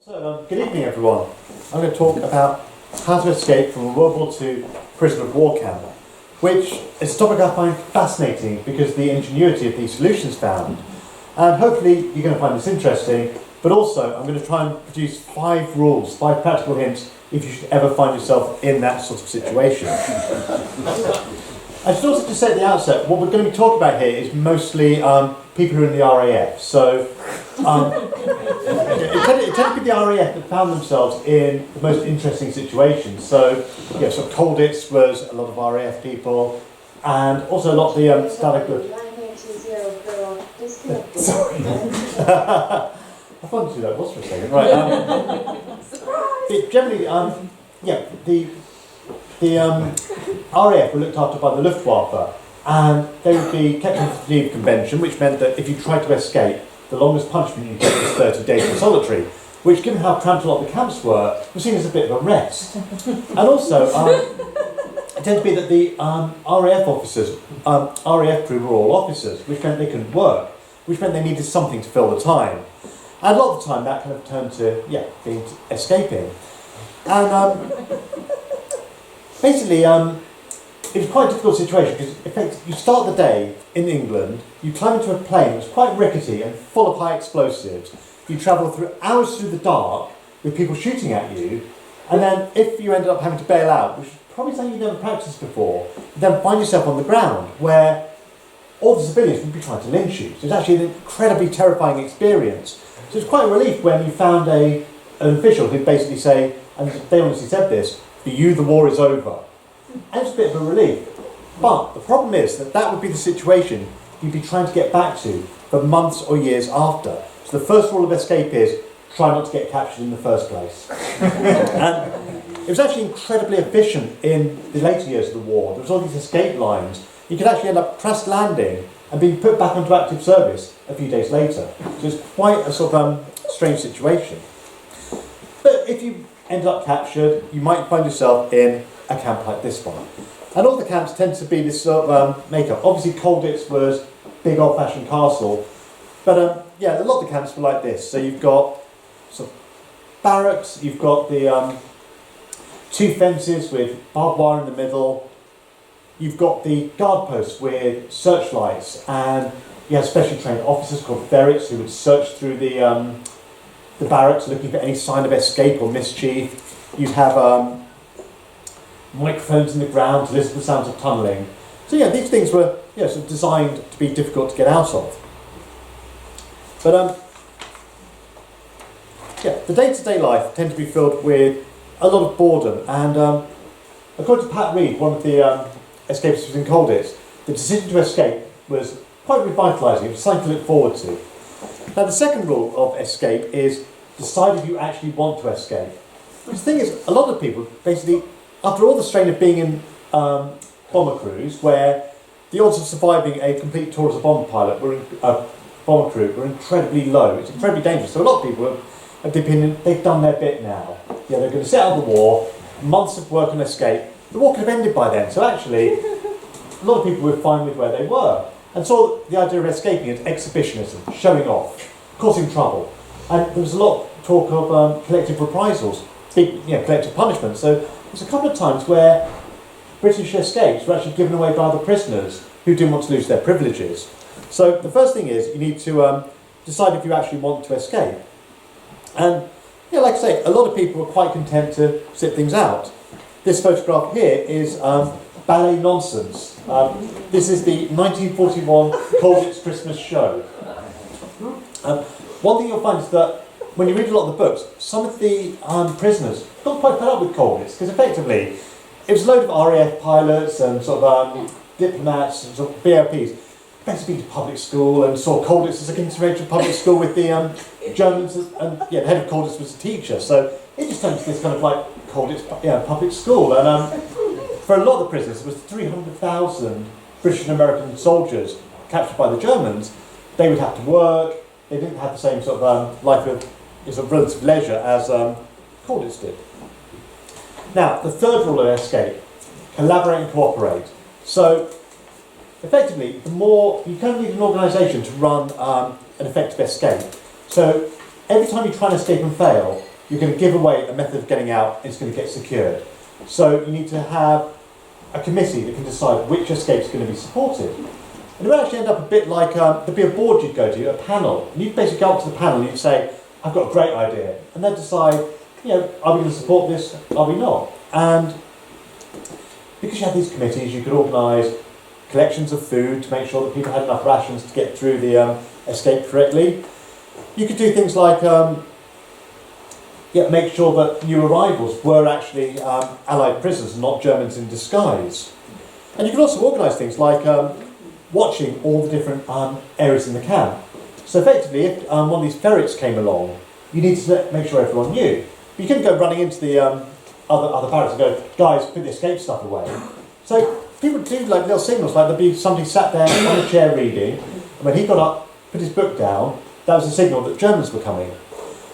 So, good evening everyone. I'm going to talk about how to escape from a World War II prisoner of war camp, which is a topic I find fascinating because of the ingenuity of these solutions found. And hopefully you're going to find this interesting, but also I'm going to try and produce 5 rules, 5 practical hints if you should ever find yourself in that sort of situation. I should also just say at the outset, what we're going to be talking about here is mostly people who are in the RAF. So it tended to be the RAF that found themselves in the most interesting situations. So, yeah, so Colditz was a lot of RAF people, and also a lot of the static. Sorry. I thought who that was for a second. Right. Generally, the RAF were looked after by the Luftwaffe, and they would be kept under the Geneva Convention, which meant that if you tried to escape, the longest punishment you get was 30 days in solitary, which, given how cramped a lot of the camps were, was seen as a bit of a rest. And also, it tended to be that the RAF officers, RAF crew were all officers, which meant they couldn't work, which meant they needed something to fill the time. And a lot of the time that kind of turned to, being escaping. And basically, it was quite a difficult situation because in fact, you start the day in England, you climb into a plane that's quite rickety and full of high explosives, you travel through hours through the dark with people shooting at you, and then if you ended up having to bail out, which is probably something you've never practiced before, you then find yourself on the ground where all the civilians would be trying to lynch you. So it's actually an incredibly terrifying experience. So it's quite a relief when you found an official who'd basically say, and they honestly said this, for you the war is over. And it's a bit of a relief. But the problem is that would be the situation you'd be trying to get back to for months or years after. So the first rule of escape is try not to get captured in the first place. And it was actually incredibly efficient in the later years of the war. There was all these escape lines. You could actually end up crash landing and being put back onto active service a few days later. So it's quite a sort of strange situation. But if you ended up captured, you might find yourself in a camp like this one. And all the camps tend to be this sort of makeup. Obviously Colditz was big old-fashioned castle, but a lot of the camps were like this. So you've got sort of barracks, you've got the 2 fences with barbed wire in the middle, you've got the guard posts with searchlights, and you have specially trained officers called ferrets who would search through the barracks looking for any sign of escape or mischief. You'd have microphones in the ground to listen to the sounds of tunnelling. So these things were sort of designed to be difficult to get out of. But the day-to-day life tended to be filled with a lot of boredom, and according to Pat Reed, one of the escapists in Colditz, the decision to escape was quite revitalising. It was something to look forward to. Now the second rule of escape is decide if you actually want to escape. The thing is, a lot of people basically, after all the strain of being in bomber crews, where the odds of surviving a complete tour as a bomber pilot bomber crew were incredibly low. It's incredibly dangerous. So a lot of people have the opinion they've done their bit now. They're going to sit out the war, months of work and escape. The war could have ended by then. So actually, a lot of people were fine with where they were and saw the idea of escaping as exhibitionism, showing off, causing trouble. And there was a lot of talk of collective reprisals, big, collective punishment. So there's a couple of times where British escapes were actually given away by other prisoners who didn't want to lose their privileges. So the first thing is you need to decide if you actually want to escape. And like I say, a lot of people are quite content to sit things out. This photograph here is ballet nonsense. This is the 1941 Colditz Christmas show. One thing you'll find is that when you read a lot of the books, some of the prisoners got quite fed up with Colditz because effectively it was a load of RAF pilots and sort of diplomats and sort of BOPs basically been to public school and saw Colditz as a conservative public school with the Germans, and the head of Colditz was a teacher, so it just turned to this kind of like Colditz public school. And for a lot of the prisoners, there was 300,000 British and American soldiers captured by the Germans. They would have to work. They didn't have the same sort of life of sort of relative leisure as Colditz did. Now, the third rule of escape: collaborate and cooperate. So effectively, the more you kind of need an organisation to run an effective escape. So every time you try and escape and fail, you're going to give away a method of getting out, and it's going to get secured. So you need to have a committee that can decide which escape is going to be supported. And it would actually end up a bit like, there'd be a board you'd go to, a panel, and you'd basically go up to the panel and you'd say, I've got a great idea. And they'd decide, are we going to support this, are we not? And because you had these committees, you could organise collections of food to make sure that people had enough rations to get through the escape correctly. You could do things like make sure that new arrivals were actually Allied prisoners and not Germans in disguise. And you could also organise things like watching all the different areas in the camp. So effectively, if one of these ferrets came along, you needed to make sure everyone knew. But you couldn't go running into the other barracks and go, guys, put the escape stuff away. So people do like little signals, like there'd be somebody sat there on a chair reading, and when he got up, put his book down, that was a signal that Germans were coming.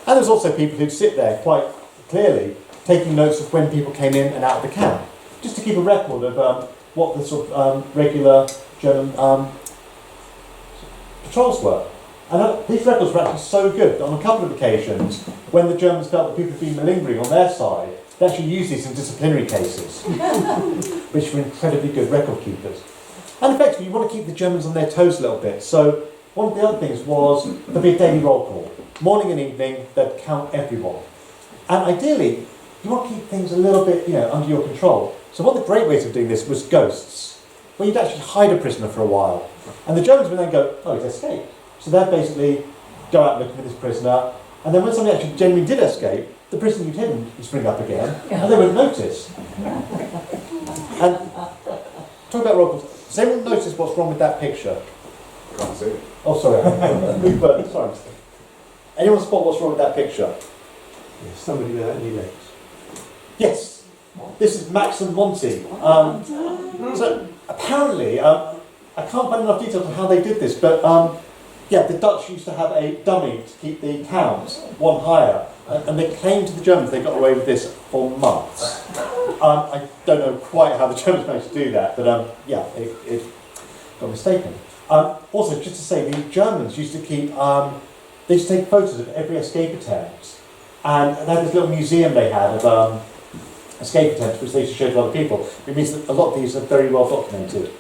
And there's also people who'd sit there quite clearly taking notes of when people came in and out of the camp, just to keep a record of what the sort of regular German patrols were. And these records were actually so good that on a couple of occasions, when the Germans felt that people had been malingering on their side, they actually used these in disciplinary cases, which were incredibly good record keepers. And effectively, you want to keep the Germans on their toes a little bit. So one of the other things was there'd be a daily roll call. Morning and evening, they'd count everyone. And ideally, you want to keep things a little bit, under your control. So one of the great ways of doing this was ghosts, where you'd actually hide a prisoner for a while. And the Germans would then go, oh, he's escaped. So they'd basically go out looking for this prisoner, and then when somebody actually genuinely did escape, the prisoner you'd hidden would spring up again, and they wouldn't notice. And talk about roll calls. Does anyone notice what's wrong with that picture? Can't see it. Oh, sorry. Burt, sorry. Anyone spot what's wrong with that picture? Yes, somebody without any legs. Yes. This is Max and Monty. So apparently, I can't find enough details on how they did this, but the Dutch used to have a dummy to keep the counts one higher, and they claimed to the Germans they got away with this for months. I don't know quite how the Germans managed to do that, but it got mistaken. Also, just to say, the Germans used to keep, they used to take photos of every escape attempt, and they had this little museum they had of escape attempts, which they used to show to other people. It means that a lot of these are very well documented.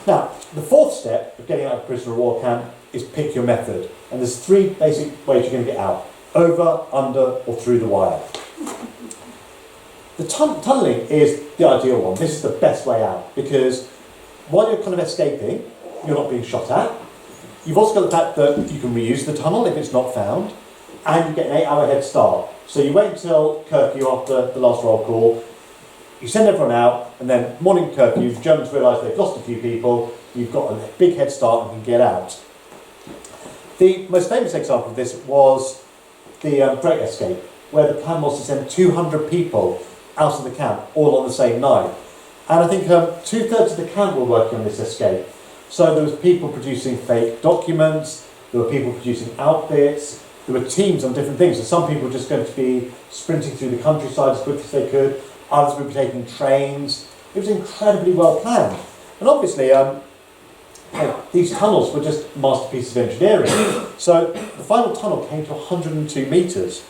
Now, the fourth step of getting out of prisoner of war camp is pick your method. And there's three basic ways you're going to get out: over, under, or through the wire. The tunnelling is the ideal one. This is the best way out, because while you're kind of escaping, you're not being shot at. You've also got the fact that you can reuse the tunnel if it's not found, and you get an 8-hour head start. So you wait until curfew after the last roll call, you send everyone out, and then morning curfew, the Germans realise they've lost a few people, you've got a big head start and can get out. The most famous example of this was the Great Escape, where the plan was to send 200 people out of the camp all on the same night. And I think 2/3 of the camp were working on this escape. So there was people producing fake documents, there were people producing outfits, there were teams on different things. So some people were just going to be sprinting through the countryside as quick as they could, others would be taking trains. It was incredibly well planned. And obviously, these tunnels were just masterpieces of engineering. So the final tunnel came to 102 metres.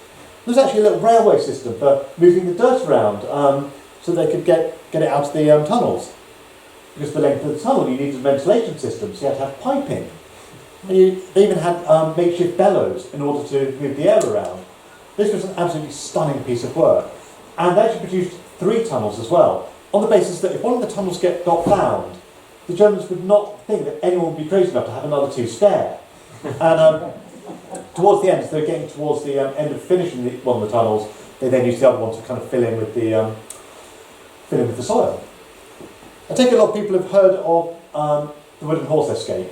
There was actually a little railway system for moving the dirt around so they could get it out of the tunnels. Because of the length of the tunnel, you needed a ventilation system, so you had to have piping. And they even had makeshift bellows in order to move the air around. This was an absolutely stunning piece of work. And they actually produced 3 tunnels as well, on the basis that if one of the tunnels got found, the Germans would not think that anyone would be crazy enough to have another 2 spare. And towards the end, as they were getting towards the end of finishing one of the tunnels, they then used the other one to kind of fill in with the soil. I take it a lot of people have heard of the wooden horse escape.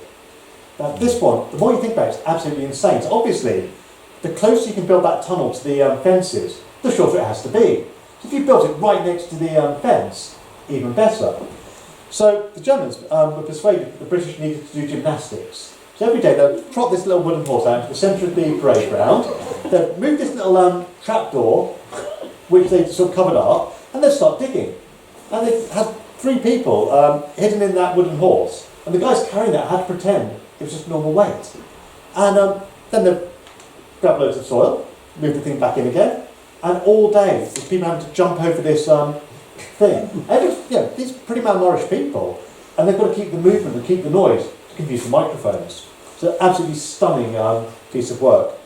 Now this one, the more you think about it, it's absolutely insane. So obviously, the closer you can build that tunnel to the fences, the shorter it has to be. So if you built it right next to the fence, even better. So the Germans were persuaded that the British needed to do gymnastics. So every day they'd trot this little wooden horse out into the centre of the parade ground, they'd move this little trapdoor, which they'd sort of covered up, and they'd start digging. And they had 3 people hidden in that wooden horse, and the guys carrying that had to pretend it was just normal weight. And then they'd grab loads of soil, move the thing back in again, And all day, there's people having to jump over this thing. These pretty malnourished people, and they've got to keep the movement and keep the noise to confuse the microphones. So absolutely stunning piece of work.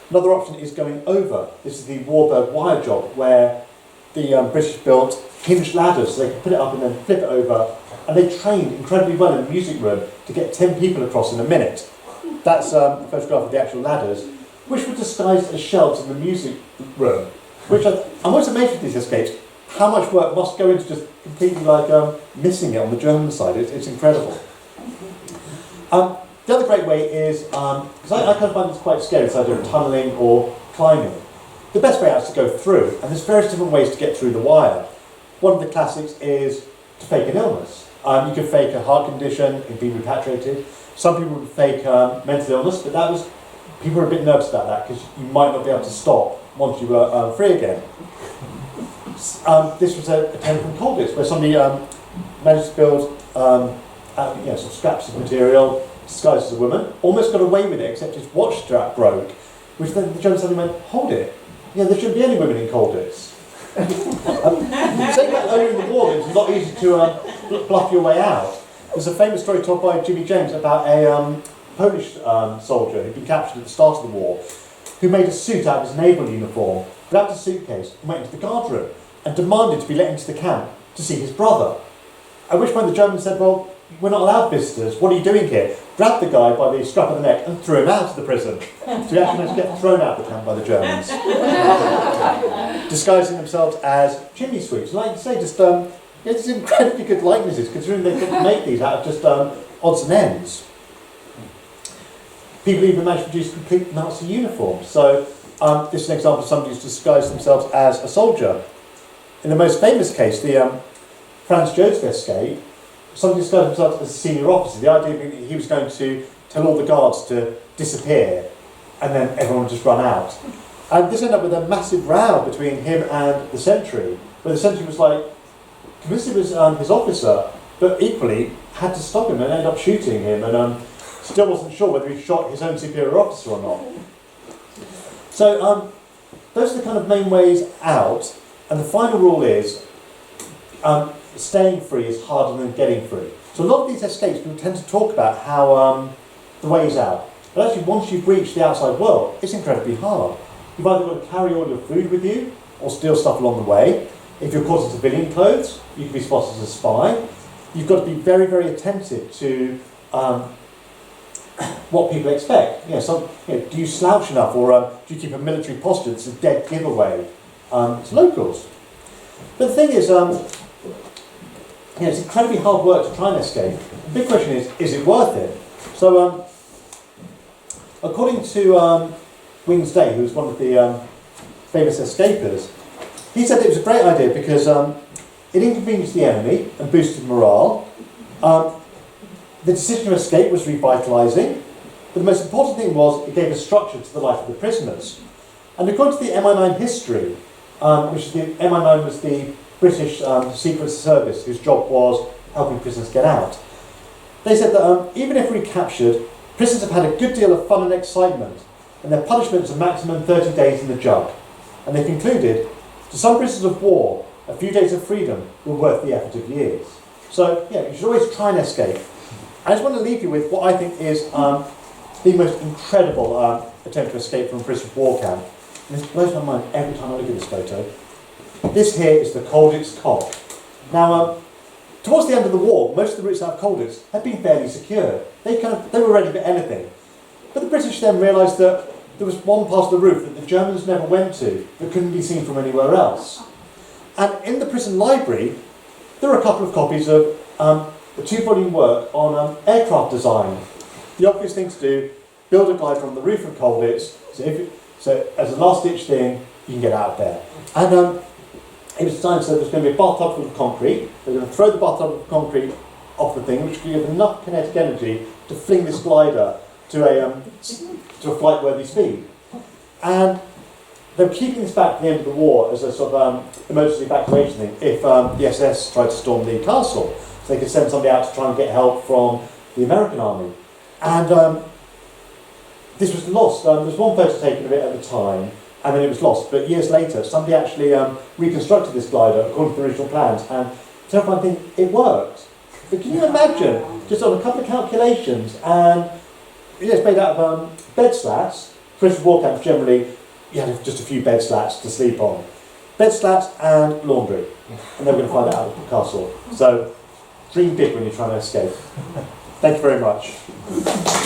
Another option is going over. This is the Warbird wire job, where the British built hinged ladders so they could put it up and then flip it over. And they trained incredibly well in the music room to get 10 people across in a minute. That's a photograph of the actual ladders, which were disguised as shelves in the music room. Which I'm always amazed with these escapes, how much work must go into just completely missing it on the German side. It's incredible. The other great way is, because I kind of find this quite scary, so either tunnelling or climbing. The best way out is to go through, and there's various different ways to get through the wire. One of the classics is to fake an illness. You can fake a heart condition and be repatriated. Some people would fake mental illness, but people were a bit nervous about that because you might not be able to stop once you were free again. This was a attempt from Colditz, where somebody managed to build some scraps of material disguised as a woman, almost got away with it, except his watch strap broke, which then the Germans suddenly went, hold it, there shouldn't be any women in Colditz. Saying that earlier in the war, it was not easy to bluff your way out. There's a famous story told by Jimmy James about a Polish soldier who'd been captured at the start of the war, who made a suit out of his naval uniform, grabbed a suitcase and went into the guard room and demanded to be let into the camp to see his brother. At which point the Germans said, well, we're not allowed visitors, what are you doing here? Grabbed the guy by the scruff of the neck and threw him out of the prison. So he actually managed to get thrown out of the camp by the Germans. Disguising themselves as chimney sweeps. Like you say, just there's incredibly good likenesses, considering they couldn't make these out of just odds and ends. People even managed to produce complete Nazi uniforms. So this is an example of somebody who's disguised themselves as a soldier. In the most famous case, the Franz Joseph escape, somebody disguised himself as a senior officer. The idea being that he was going to tell all the guards to disappear, and then everyone would just run out. And this ended up with a massive row between him and the sentry, where the sentry was convinced it was his officer, but equally had to stop him and ended up shooting him, and still wasn't sure whether he shot his own superior officer or not. So those are the kind of main ways out, and the final rule is staying free is harder than getting free. So a lot of these escapes, people tend to talk about how the way is out. But actually, once you've reached the outside world, it's incredibly hard. You've either got to carry all your food with you, or steal stuff along the way. If you're caught in civilian clothes, you can be spotted as a spy. You've got to be very, very attentive to what people expect. Do you slouch enough, or do you keep a military posture that's a dead giveaway to locals? But the thing is, it's incredibly hard work to try and escape. The big question is it worth it? So, according to Wings Day, who was one of the famous escapers, he said it was a great idea because it inconvenienced the enemy and boosted morale. The decision to escape was revitalising, but the most important thing was it gave a structure to the life of the prisoners. And according to the MI9 history, which the MI9 was the British Secret Service whose job was helping prisoners get out, they said that even if recaptured, prisoners have had a good deal of fun and excitement, and their punishment is a maximum 30 days in the jug. And they concluded, to some prisoners of war, a few days of freedom were worth the effort of years. So, you should always try and escape. I just want to leave you with what I think is the most incredible attempt to escape from a prison war camp. And this blows my mind every time I look at this photo. This here is the Colditz Cock. Now, towards the end of the war, most of the routes out of Colditz had been fairly secure. They were ready for anything. But the British then realised that there was one part of the roof that the Germans never went to that couldn't be seen from anywhere else. And in the prison library, there are a couple of copies of a 2-volume work on aircraft design. The obvious thing to do, build a glider on the roof of Colditz, so as a last-ditch thing, you can get out there. And it was designed so there's going to be a bathtub full of concrete. They're going to throw the bathtub of concrete off the thing, which will give enough kinetic energy to fling this glider to a flight-worthy speed. And they were keeping this back to the end of the war as a sort of emergency evacuation thing if the SS tried to storm the castle. So they could send somebody out to try and get help from the American army. And this was lost. There was one photo taken of it at the time, and then it was lost. But years later, somebody actually reconstructed this glider according to the original plans, and terrifying thing, it worked. But can you imagine, just on a couple of calculations, and it's made out of bed slats. Prison war camps generally, you had just a few bed slats to sleep on. Bed slats and laundry, and they were going to find that out at the castle. So, dream big when you're trying to escape. Thank you very much.